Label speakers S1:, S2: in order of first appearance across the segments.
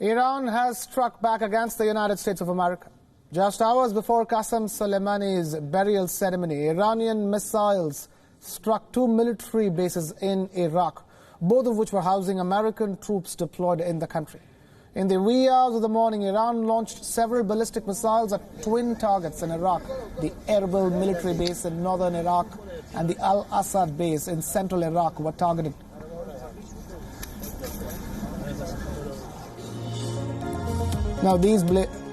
S1: Iran has struck back against the United States of America. Just hours before Qassem Soleimani's burial ceremony, Iranian missiles struck two military bases in Iraq, both of which were housing American troops deployed in the country. In the wee hours of the morning, Iran launched several ballistic missiles at twin targets in Iraq, the Erbil military base in northern Iraq and the Al-Assad base in central Iraq were targeted. Now, these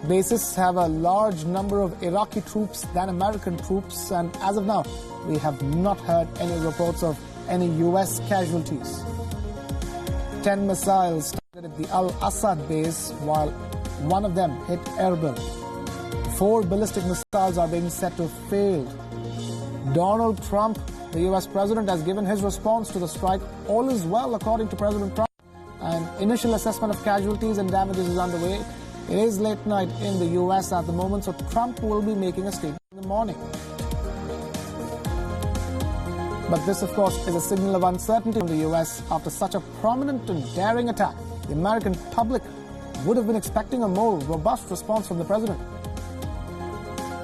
S1: bases have a large number of Iraqi troops than American troops, and as of now, we have not heard any reports of any U.S. casualties. 10 missiles targeted the Al-Assad base, while one of them hit Erbil. 4 ballistic missiles are being said to have failed. Donald Trump, the U.S. president, has given his response to the strike. All is well, according to President Trump. An initial assessment of casualties and damages is underway. It is late night in the U.S. at the moment, so Trump will be making a statement in the morning. But this, of course, is a signal of uncertainty from the U.S. after such a prominent and daring attack. The American public would have been expecting a more robust response from the president.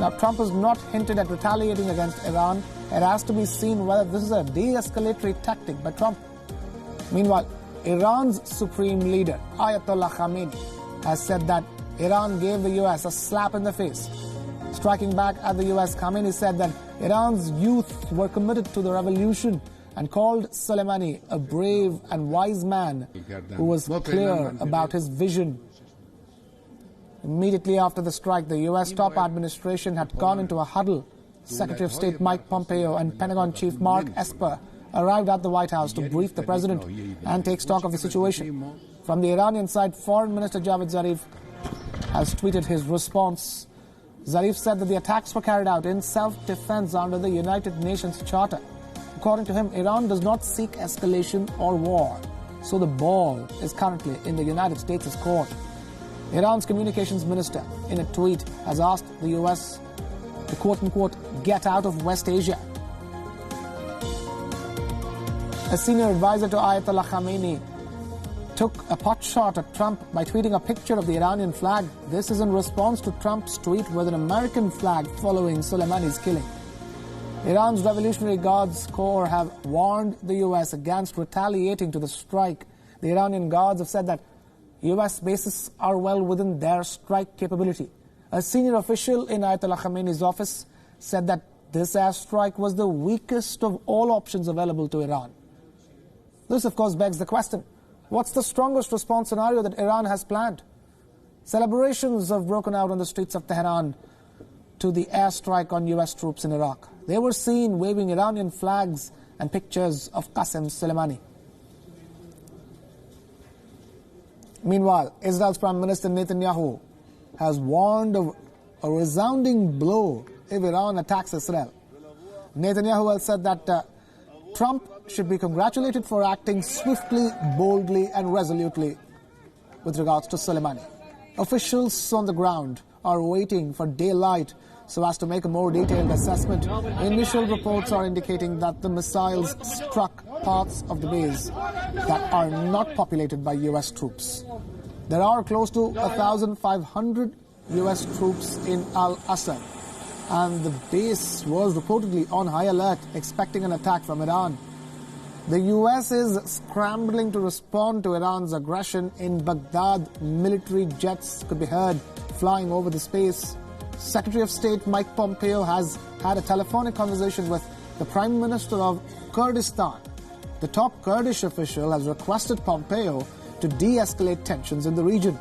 S1: Now, Trump has not hinted at retaliating against Iran. It has to be seen whether this is a de-escalatory tactic by Trump. Meanwhile, Iran's supreme leader, Ayatollah Khamenei, has said that Iran gave the U.S. a slap in the face. Striking back at the U.S., Khamenei said that Iran's youth were committed to the revolution and called Soleimani a brave and wise man who was clear about his vision. Immediately after the strike, the U.S. top administration had gone into a huddle. Secretary of State Mike Pompeo and Pentagon Chief Mark Esper arrived at the White House to brief the president and take stock of the situation. From the Iranian side, Foreign Minister Javad Zarif has tweeted his response. Zarif said that the attacks were carried out in self-defense under the United Nations Charter. According to him, Iran does not seek escalation or war, so the ball is currently in the United States' court. Iran's communications minister, in a tweet, has asked the U.S. to quote-unquote get out of West Asia. A senior advisor to Ayatollah Khamenei took a potshot at Trump by tweeting a picture of the Iranian flag. This is in response to Trump's tweet with an American flag following Soleimani's killing. Iran's Revolutionary Guards Corps have warned the U.S. against retaliating to the strike. The Iranian Guards have said that U.S. bases are well within their strike capability. A senior official in Ayatollah Khamenei's office said that this airstrike was the weakest of all options available to Iran. This, of course, begs the question, what's the strongest response scenario that Iran has planned? Celebrations have broken out on the streets of Tehran to the airstrike on U.S. troops in Iraq. They were seen waving Iranian flags and pictures of Qassem Soleimani. Meanwhile, Israel's Prime Minister Netanyahu has warned of a resounding blow if Iran attacks Israel. Netanyahu has said that Trump should be congratulated for acting swiftly, boldly and resolutely with regards to Soleimani. Officials on the ground are waiting for daylight so as to make a more detailed assessment. Initial reports are indicating that the missiles struck parts of the base that are not populated by U.S. troops. There are close to 1,500 U.S. troops in Al-Assad, and the base was reportedly on high alert, expecting an attack from Iran. The U.S. is scrambling to respond to Iran's aggression. In Baghdad, military jets could be heard flying over the space. Secretary of State Mike Pompeo has had a telephonic conversation with the Prime Minister of Kurdistan. The top Kurdish official has requested Pompeo to de-escalate tensions in the region.